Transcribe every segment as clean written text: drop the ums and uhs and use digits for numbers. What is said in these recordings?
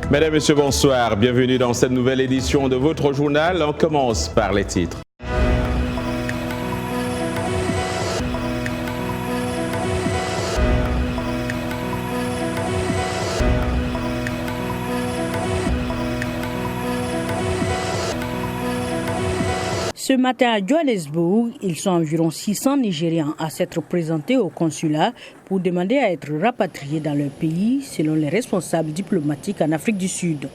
Mesdames, Messieurs, bonsoir. Bienvenue dans cette nouvelle édition de votre journal. On commence par les titres. Ce matin à Johannesburg, ils sont environ 600 Nigérians à s'être présentés au consulat pour demander à être rapatriés dans leur pays, selon les responsables diplomatiques en Afrique du Sud.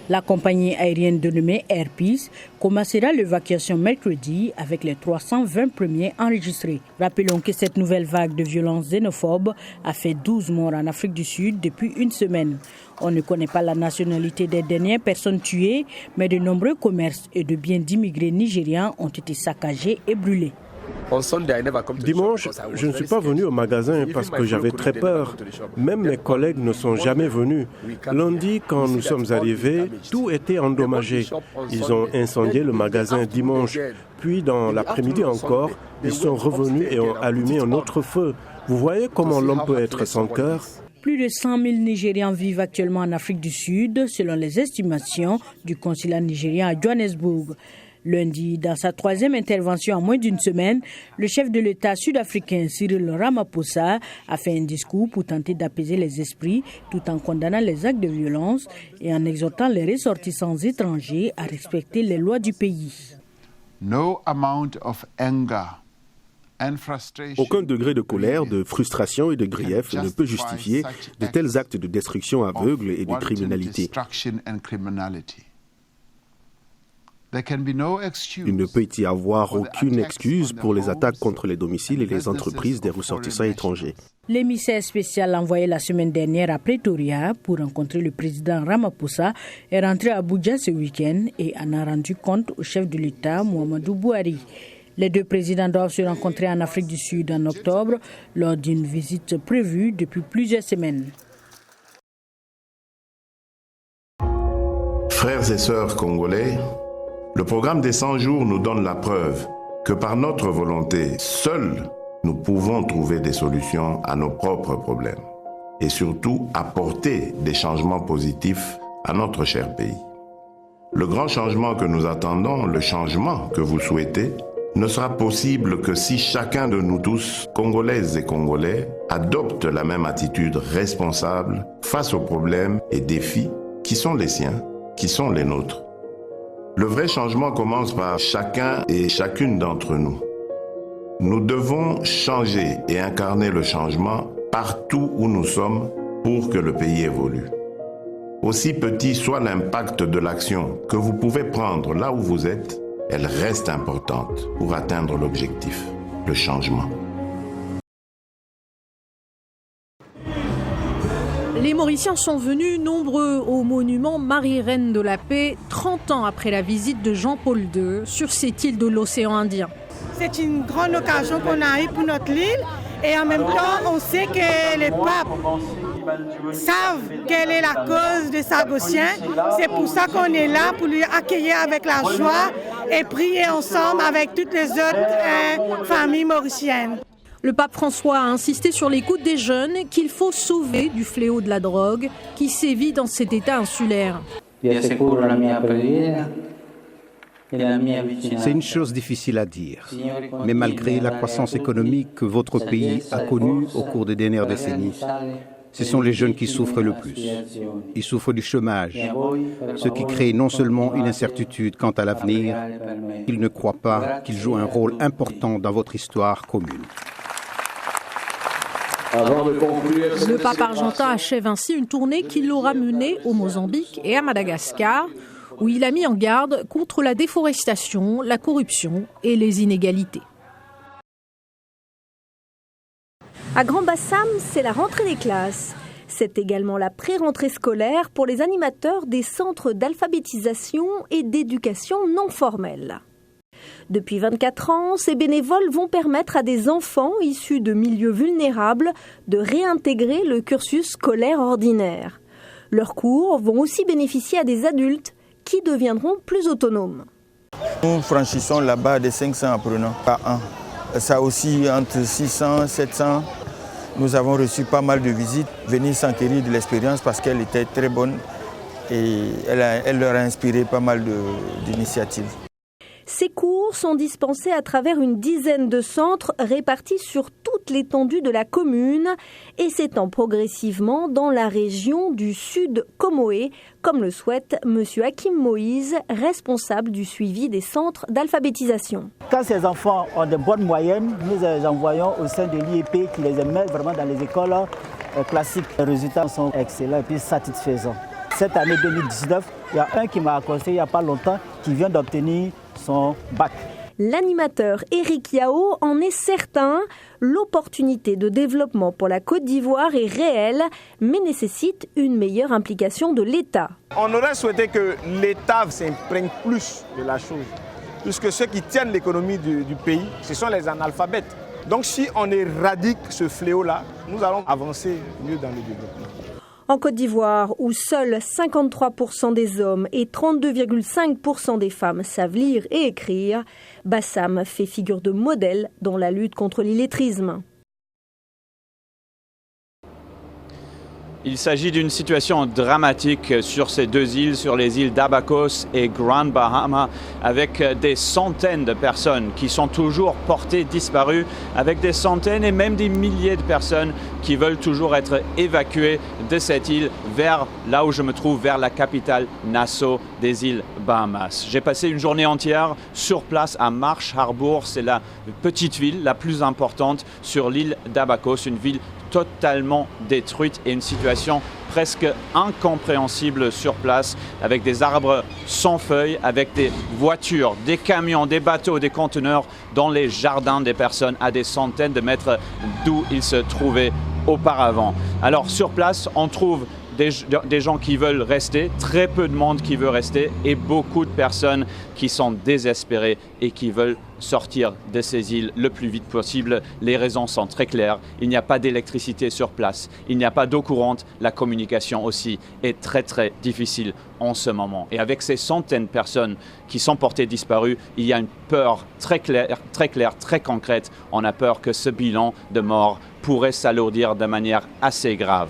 La compagnie aérienne dénommée Air Peace commencera l'évacuation mercredi avec les 320 premiers enregistrés. Rappelons que cette nouvelle vague de violences xénophobes a fait 12 morts en Afrique du Sud depuis une semaine. On ne connaît pas la nationalité des dernières personnes tuées, mais de nombreux commerces et de biens d'immigrés nigérians ont été saccagés et brûlés. Dimanche, je ne suis pas venu au magasin parce que j'avais très peur. Même mes collègues ne sont jamais venus. Lundi, quand nous sommes arrivés, tout était endommagé. Ils ont incendié le magasin dimanche. Puis, dans l'après-midi encore, ils sont revenus et ont allumé un autre feu. Vous voyez comment l'homme peut être sans cœur ? Plus de 100 000 Nigérians vivent actuellement en Afrique du Sud, selon les estimations du consulat nigérien à Johannesburg. Lundi, dans sa troisième intervention en moins d'une semaine, le chef de l'État sud-africain Cyril Ramaphosa a fait un discours pour tenter d'apaiser les esprits tout en condamnant les actes de violence et en exhortant les ressortissants étrangers à respecter les lois du pays. Aucun degré de colère, de frustration et de grief ne peut justifier de tels actes de destruction aveugle et de criminalité. Il ne peut y avoir aucune excuse pour les attaques contre les domiciles et les entreprises des ressortissants étrangers. L'émissaire spécial envoyé la semaine dernière à Pretoria pour rencontrer le président Ramaphosa est rentré à Abuja ce week-end et en a rendu compte au chef de l'État, Muhammadu Buhari. Les deux présidents doivent se rencontrer en Afrique du Sud en octobre lors d'une visite prévue depuis plusieurs semaines. Frères et sœurs congolais, le programme des 100 jours nous donne la preuve que par notre volonté, seuls, nous pouvons trouver des solutions à nos propres problèmes et surtout apporter des changements positifs à notre cher pays. Le grand changement que nous attendons, le changement que vous souhaitez, ne sera possible que si chacun de nous tous, Congolaises et Congolais, adopte la même attitude responsable face aux problèmes et défis qui sont les siens, qui sont les nôtres. Le vrai changement commence par chacun et chacune d'entre nous. Nous devons changer et incarner le changement partout où nous sommes pour que le pays évolue. Aussi petit soit l'impact de l'action que vous pouvez prendre là où vous êtes, elle reste importante pour atteindre l'objectif, le changement. Les Mauriciens sont venus nombreux au monument Marie-Reine de la Paix, 30 ans après la visite de Jean-Paul II sur cette île de l'océan Indien. C'est une grande occasion qu'on a eue pour notre île et en même temps on sait que les papes savent quelle est la cause de Sargosien. C'est pour ça qu'on est là, pour lui accueillir avec la joie et prier ensemble avec toutes les autres familles mauriciennes. Le pape François a insisté sur l'écoute des jeunes qu'il faut sauver du fléau de la drogue qui sévit dans cet état insulaire. C'est une chose difficile à dire, mais malgré la croissance économique que votre pays a connue au cours des dernières décennies, ce sont les jeunes qui souffrent le plus. Ils souffrent du chômage, ce qui crée non seulement une incertitude quant à l'avenir, ils ne croient pas qu'ils jouent un rôle important dans votre histoire commune. Le pape argentin achève ainsi une tournée qui l'aura menée au Mozambique et à Madagascar, où il a mis en garde contre la déforestation, la corruption et les inégalités. À Grand-Bassam, c'est la rentrée des classes. C'est également la pré-rentrée scolaire pour les animateurs des centres d'alphabétisation et d'éducation non formelle. Depuis 24 ans, ces bénévoles vont permettre à des enfants issus de milieux vulnérables de réintégrer le cursus scolaire ordinaire. Leurs cours vont aussi bénéficier à des adultes qui deviendront plus autonomes. Nous franchissons la barre des 500 apprenants par an. Ça aussi entre 600 et 700. Nous avons reçu pas mal de visites, venir s'enquérir de l'expérience parce qu'elle était très bonne. et elle leur a inspiré pas mal d'initiatives. Ces cours sont dispensés à travers une dizaine de centres répartis sur toute l'étendue de la commune et s'étend progressivement dans la région du Sud Comoé, comme le souhaite M. Hakim Moïse, responsable du suivi des centres d'alphabétisation. Quand ces enfants ont de bonnes moyennes, nous les envoyons au sein de l'IEP qui les met vraiment dans les écoles classiques. Les résultats sont excellents et puis satisfaisants. Cette année 2019, il y a un qui m'a accosté il n'y a pas longtemps qui vient d'obtenir son bac. L'animateur Éric Yao en est certain. L'opportunité de développement pour la Côte d'Ivoire est réelle, mais nécessite une meilleure implication de l'État. On aurait souhaité que l'État s'imprègne plus de la chose, puisque ceux qui tiennent l'économie du pays, ce sont les analphabètes. Donc si on éradique ce fléau-là, nous allons avancer mieux dans le développement. En Côte d'Ivoire, où seuls 53% des hommes et 32,5% des femmes savent lire et écrire, Bassam fait figure de modèle dans la lutte contre l'illettrisme. Il s'agit d'une situation dramatique sur ces deux îles, sur les îles d'Abacos et Grand Bahama, avec des centaines de personnes qui sont toujours portées disparues, avec des centaines et même des milliers de personnes qui veulent toujours être évacuées de cette île vers là où je me trouve, vers la capitale Nassau des îles Bahamas. J'ai passé une journée entière sur place à Marsh Harbour, c'est la petite ville la plus importante sur l'île d'Abacos, une ville totalement détruite et une situation presque incompréhensible sur place, avec des arbres sans feuilles, avec des voitures, des camions, des bateaux, des conteneurs dans les jardins des personnes à des centaines de mètres d'où ils se trouvaient auparavant. Alors sur place, on trouve des gens qui veulent rester, très peu de monde qui veut rester et beaucoup de personnes qui sont désespérées et qui veulent sortir de ces îles le plus vite possible. Les raisons sont très claires. Il n'y a pas d'électricité sur place, il n'y a pas d'eau courante, la communication aussi est très très difficile en ce moment. Et avec ces centaines de personnes qui sont portées disparues, il y a une peur très claire, très concrète. On a peur que ce bilan de morts pourrait s'alourdir de manière assez grave.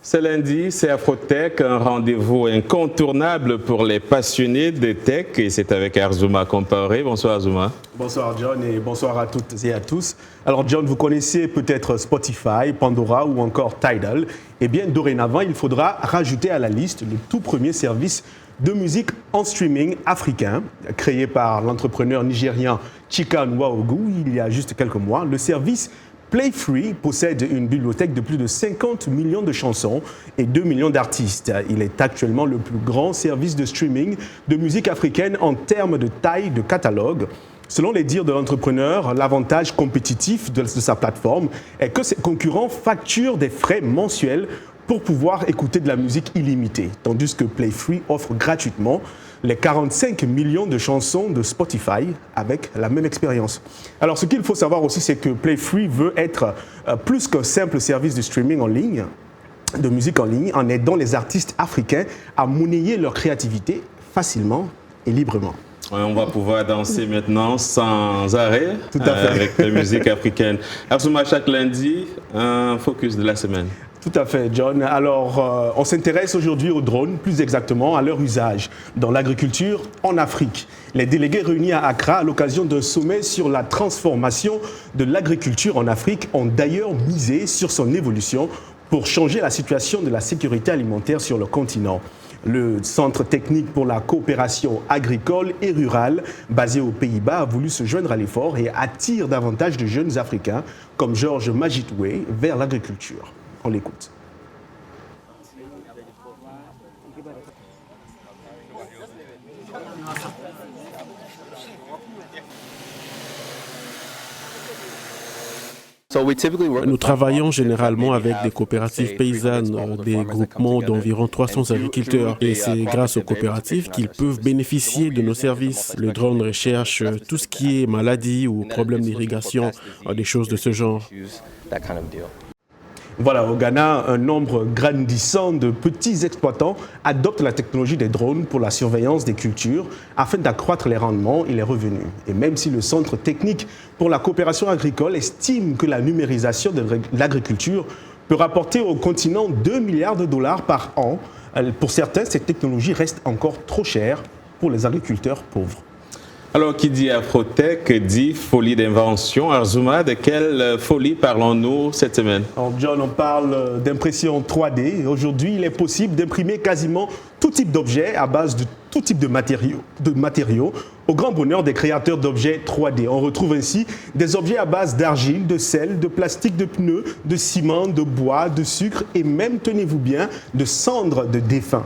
Ce lundi, c'est Afrotech, un rendez-vous incontournable pour les passionnés de tech. Et c'est avec Arzouma Comparé. Bonsoir Arzouma. Bonsoir John et bonsoir à toutes et à tous. Alors John, vous connaissez peut-être Spotify, Pandora ou encore Tidal. Eh bien, dorénavant, il faudra rajouter à la liste le tout premier service de musique en streaming africain, créé par l'entrepreneur nigérian Chika Nwaogu il y a juste quelques mois. Le service Playfree possède une bibliothèque de plus de 50 millions de chansons et 2 millions d'artistes. Il est actuellement le plus grand service de streaming de musique africaine en termes de taille de catalogue. Selon les dires de l'entrepreneur, l'avantage compétitif de sa plateforme est que ses concurrents facturent des frais mensuels pour pouvoir écouter de la musique illimitée, tandis que Playfree offre gratuitement les 45 millions de chansons de Spotify avec la même expérience. Alors, ce qu'il faut savoir aussi, c'est que Playfree veut être plus qu'un simple service de streaming en ligne, de musique en ligne, en aidant les artistes africains à monnayer leur créativité facilement et librement. On va pouvoir danser maintenant sans arrêt. Tout à fait. Avec la musique africaine. Arzouma, chaque lundi, un focus de la semaine. Tout à fait, John. Alors, on s'intéresse aujourd'hui aux drones, plus exactement à leur usage dans l'agriculture en Afrique. Les délégués réunis à Accra à l'occasion d'un sommet sur la transformation de l'agriculture en Afrique ont d'ailleurs misé sur son évolution pour changer la situation de la sécurité alimentaire sur le continent. Le Centre technique pour la coopération agricole et rurale, basé aux Pays-Bas, a voulu se joindre à l'effort et attire davantage de jeunes Africains comme Georges Majitwe vers l'agriculture. On l'écoute. Nous travaillons généralement avec des coopératives paysannes, des groupements d'environ 300 agriculteurs. Et c'est grâce aux coopératives qu'ils peuvent bénéficier de nos services. Le drone recherche tout ce qui est maladie ou problème d'irrigation, des choses de ce genre. Voilà, au Ghana, un nombre grandissant de petits exploitants adoptent la technologie des drones pour la surveillance des cultures afin d'accroître les rendements et les revenus. Et même si le Centre technique pour la coopération agricole estime que la numérisation de l'agriculture peut rapporter au continent 2 milliards de dollars par an. Pour certains, cette technologie reste encore trop chère pour les agriculteurs pauvres. Alors, qui dit Afrotech dit folie d'invention. Arzouma, de quelle folie parlons-nous cette semaine? Alors, John, on parle d'impression 3D. Aujourd'hui, il est possible d'imprimer quasiment tout type d'objets à base de tout type de matériaux, au grand bonheur des créateurs d'objets 3D. On retrouve ainsi des objets à base d'argile, de sel, de plastique, de pneus, de ciment, de bois, de sucre et même, tenez-vous bien, de cendres de défunts.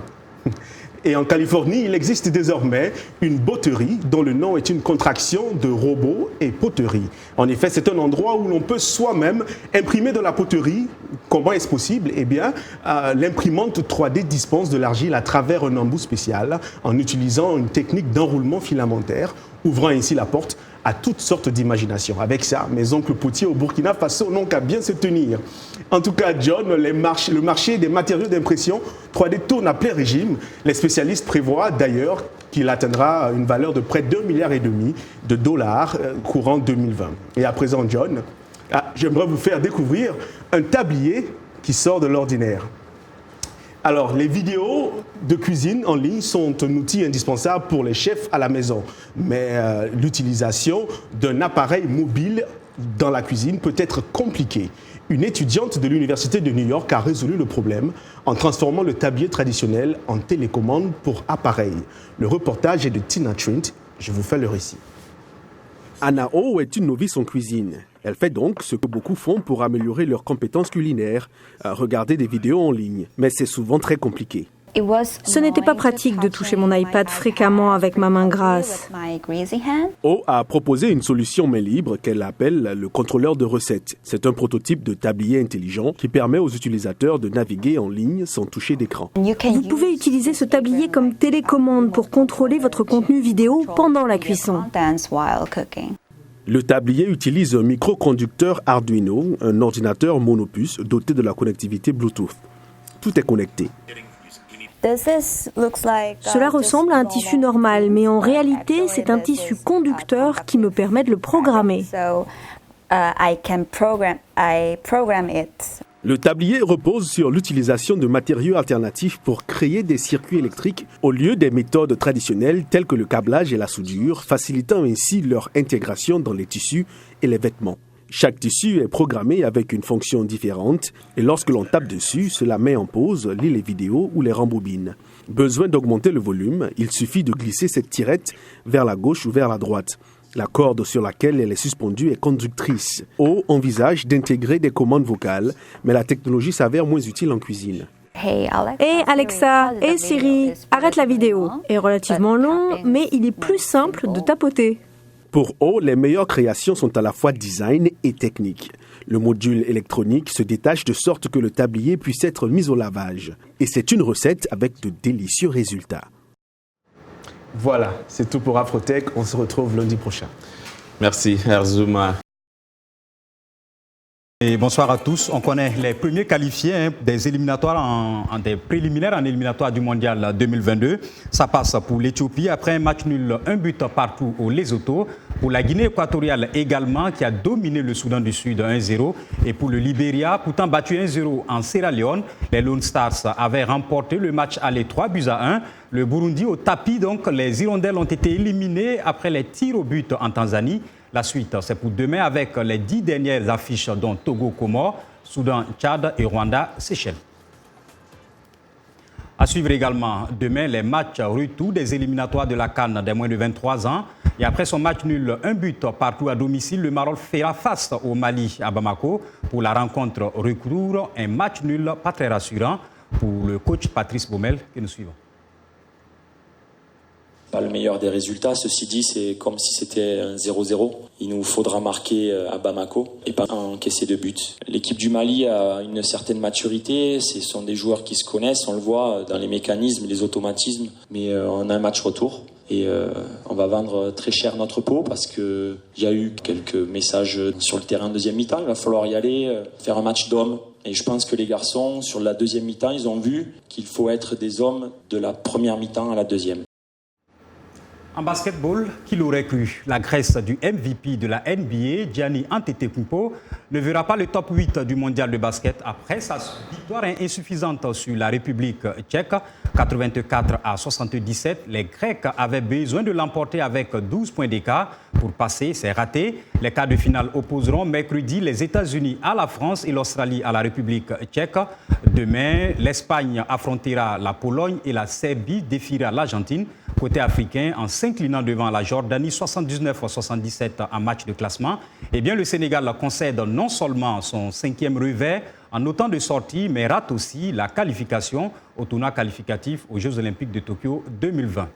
Et en Californie, il existe désormais une botterie dont le nom est une contraction de robot et poterie. En effet, c'est un endroit où l'on peut soi-même imprimer de la poterie. Comment est-ce possible? Eh bien, l'imprimante 3D dispense de l'argile à travers un embout spécial en utilisant une technique d'enroulement filamentaire, ouvrant ainsi la porte à toutes sortes d'imaginations. Avec ça, mes oncles potiers au Burkina Faso n'ont qu'à bien se tenir. En tout cas, John, le marché des matériaux d'impression 3D tourne à plein régime. Les spécialistes prévoient d'ailleurs qu'il atteindra une valeur de près d'1,5 milliard de dollars courant 2020. Et à présent, John, j'aimerais vous faire découvrir un tablier qui sort de l'ordinaire. Alors, les vidéos de cuisine en ligne sont un outil indispensable pour les chefs à la maison. Mais l'utilisation d'un appareil mobile dans la cuisine peut être compliquée. Une étudiante de l'Université de New York a résolu le problème en transformant le tablier traditionnel en télécommande pour appareil. Le reportage est de Tina Trent. Je vous fais le récit. Anna Oh est une novice en cuisine. Elle fait donc ce que beaucoup font pour améliorer leurs compétences culinaires, regarder des vidéos en ligne. Mais c'est souvent très compliqué. Ce n'était pas pratique de toucher mon iPad fréquemment avec ma main grasse. Oh a proposé une solution main libre qu'elle appelle le contrôleur de recettes. C'est un prototype de tablier intelligent qui permet aux utilisateurs de naviguer en ligne sans toucher d'écran. Vous pouvez utiliser ce tablier comme télécommande pour contrôler votre contenu vidéo pendant la cuisson. Le tablier utilise un microconducteur Arduino, un ordinateur monopuce doté de la connectivité Bluetooth. Tout est connecté. Cela ressemble à un tissu normal, mais en réalité, c'est un tissu conducteur qui me permet de le programmer. Le tablier repose sur l'utilisation de matériaux alternatifs pour créer des circuits électriques au lieu des méthodes traditionnelles telles que le câblage et la soudure, facilitant ainsi leur intégration dans les tissus et les vêtements. Chaque tissu est programmé avec une fonction différente et lorsque l'on tape dessus, cela met en pause, lit les vidéos ou les rembobine. Besoin d'augmenter le volume, il suffit de glisser cette tirette vers la gauche ou vers la droite. La corde sur laquelle elle est suspendue est conductrice. O envisage d'intégrer des commandes vocales, mais la technologie s'avère moins utile en cuisine. Hey Alexa, hey Siri, arrête la vidéo. Est relativement long, mais il est plus simple de tapoter. Pour O, les meilleures créations sont à la fois design et technique. Le module électronique se détache de sorte que le tablier puisse être mis au lavage. Et c'est une recette avec de délicieux résultats. Voilà, c'est tout pour Afrotech. On se retrouve lundi prochain. Merci, Arzouma. Et bonsoir à tous. On connaît les premiers qualifiés des éliminatoires, des préliminaires en éliminatoire du Mondial 2022. Ça passe pour l'Éthiopie après un match nul, un but partout au Lesotho. Pour la Guinée équatoriale également, qui a dominé le Soudan du Sud 1-0. Et pour le Libéria, pourtant battu 1-0 en Sierra Leone, les Lone Stars avaient remporté le match aller 3-1. Le Burundi au tapis, donc les Hirondelles ont été éliminés après les tirs au but en Tanzanie. La suite, c'est pour demain avec les 10 dernières affiches dont Togo, Comores, Soudan, Tchad et Rwanda, Seychelles. À suivre également demain les matchs retour des éliminatoires de la CAN des moins de 23 ans. Et après son match nul, un but partout à domicile, le Maroc fera face au Mali à Bamako. Pour la rencontre retour, un match nul pas très rassurant pour le coach Patrice Baumel que nous suivons. Pas le meilleur des résultats, ceci dit, c'est comme si c'était un 0-0. Il nous faudra marquer à Bamako et pas encaisser de buts. L'équipe du Mali a une certaine maturité, ce sont des joueurs qui se connaissent, on le voit dans les mécanismes, les automatismes, mais on a un match retour et on va vendre très cher notre peau parce qu'il y a eu quelques messages sur le terrain en deuxième mi-temps, il va falloir y aller, faire un match d'hommes. Et je pense que les garçons, sur la deuxième mi-temps, ils ont vu qu'il faut être des hommes de la première mi-temps à la deuxième. En basketball, qui l'aurait cru? La Grèce du MVP de la NBA, Giannis Antetokounmpo, ne verra pas le top 8 du mondial de basket après sa victoire insuffisante sur la République tchèque, 84-77. Les Grecs avaient besoin de l'emporter avec 12 points d'écart pour passer, c'est raté. Les quarts de finale opposeront mercredi les États-Unis à la France et l'Australie à la République tchèque. Demain, l'Espagne affrontera la Pologne et la Serbie défiera l'Argentine. Côté africain, en s'inclinant devant la Jordanie 79-77 en match de classement, eh bien, le Sénégal concède non seulement son 5e revers en autant de sorties, mais rate aussi la qualification au tournoi qualificatif aux Jeux Olympiques de Tokyo 2020.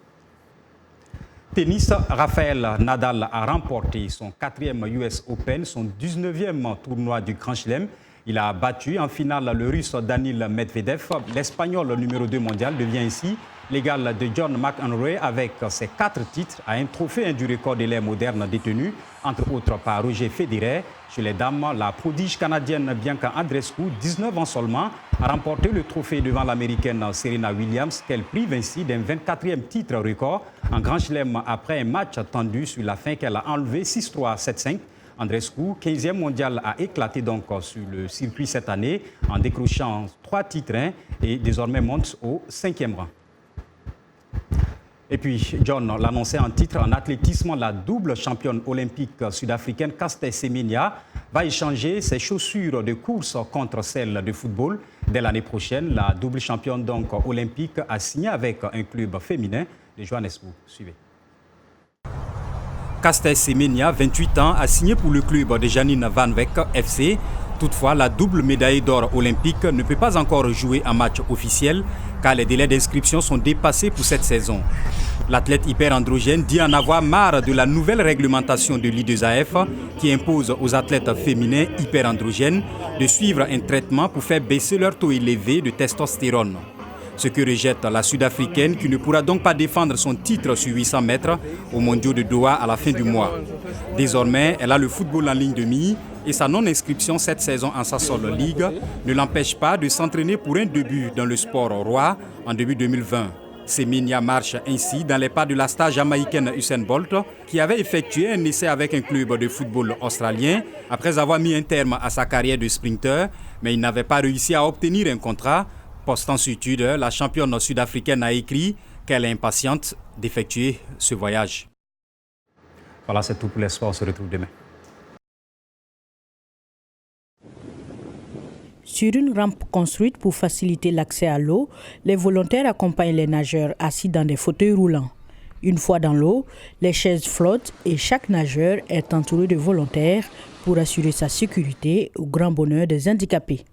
Tennis, Rafael Nadal a remporté son 4e US Open, son 19e tournoi du Grand Chelem. Il a battu en finale le Russe Daniil Medvedev. L'Espagnol numéro 2 mondial devient ainsi l'égal de John McEnroe avec ses 4 titres à un trophée du record de l'ère moderne détenu, entre autres par Roger Federer. Chez les dames, la prodige canadienne Bianca Andreescu, 19 ans seulement, a remporté le trophée devant l'américaine Serena Williams, qu'elle prive ainsi d'un 24e titre record en Grand Chelem après un match tendu sur la fin qu'elle a enlevé 6-3, 7-5. Andreescu, 15e mondial, a éclaté donc sur le circuit cette année en décrochant 3 titres et désormais monte au 5e rang. Et puis, John l'annonçait en titre, en athlétisme, la double championne olympique sud-africaine Caster Semenya va échanger ses chaussures de course contre celles de football. Dès l'année prochaine, la double championne donc olympique a signé avec un club féminin de Johannesburg. Suivez. Caster Semenya, 28 ans, a signé pour le club de Janine Van Wyk FC. Toutefois, la double médaille d'or olympique ne peut pas encore jouer en match officiel car les délais d'inscription sont dépassés pour cette saison. L'athlète hyperandrogène dit en avoir marre de la nouvelle réglementation de l'I2AF qui impose aux athlètes féminins hyperandrogènes de suivre un traitement pour faire baisser leur taux élevé de testostérone. Ce que rejette la Sud-Africaine qui ne pourra donc pas défendre son titre sur 800 mètres aux mondiaux de Doha à la fin du mois. Désormais, elle a le football en ligne de mire et sa non-inscription cette saison en Sasol League ne l'empêche pas de s'entraîner pour un début dans le sport roi en début 2020. Semenya marche ainsi dans les pas de la star jamaïcaine Usain Bolt qui avait effectué un essai avec un club de football australien après avoir mis un terme à sa carrière de sprinter, mais il n'avait pas réussi à obtenir un contrat. Postant sur Twitter, la championne sud-africaine a écrit qu'elle est impatiente d'effectuer ce voyage. Voilà, c'est tout pour les sports. On se retrouve demain. Sur une rampe construite pour faciliter l'accès à l'eau, les volontaires accompagnent les nageurs assis dans des fauteuils roulants. Une fois dans l'eau, les chaises flottent et chaque nageur est entouré de volontaires pour assurer sa sécurité au grand bonheur des handicapés.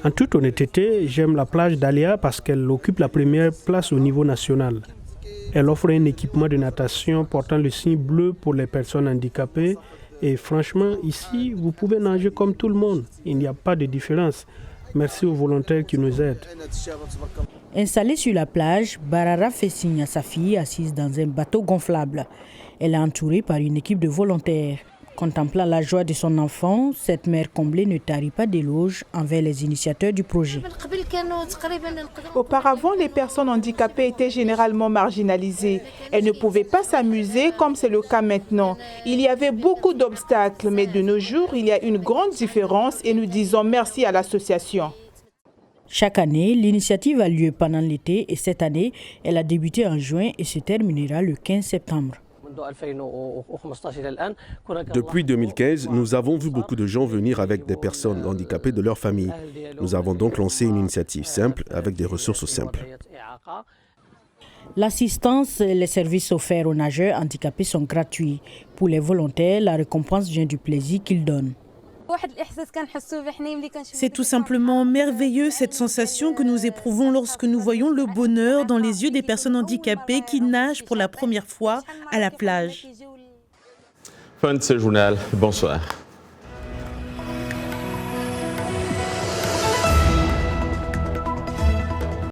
En toute honnêteté, j'aime la plage d'Alia parce qu'elle occupe la première place au niveau national. Elle offre un équipement de natation portant le signe bleu pour les personnes handicapées. Et franchement, ici, vous pouvez nager comme tout le monde. Il n'y a pas de différence. Merci aux volontaires qui nous aident. Installée sur la plage, Barara fait signe à sa fille assise dans un bateau gonflable. Elle est entourée par une équipe de volontaires. Contemplant la joie de son enfant, cette mère comblée ne tarit pas d'éloges envers les initiateurs du projet. Auparavant, les personnes handicapées étaient généralement marginalisées. Elles ne pouvaient pas s'amuser comme c'est le cas maintenant. Il y avait beaucoup d'obstacles, mais de nos jours, il y a une grande différence et nous disons merci à l'association. Chaque année, l'initiative a lieu pendant l'été et cette année, elle a débuté en juin et se terminera le 15 septembre. Depuis 2015, nous avons vu beaucoup de gens venir avec des personnes handicapées de leur famille. Nous avons donc lancé une initiative simple avec des ressources simples. L'assistance et les services offerts aux nageurs handicapés sont gratuits. Pour les volontaires, la récompense vient du plaisir qu'ils donnent. C'est tout simplement merveilleux cette sensation que nous éprouvons lorsque nous voyons le bonheur dans les yeux des personnes handicapées qui nagent pour la première fois à la plage. Fin de ce journal. Bonsoir.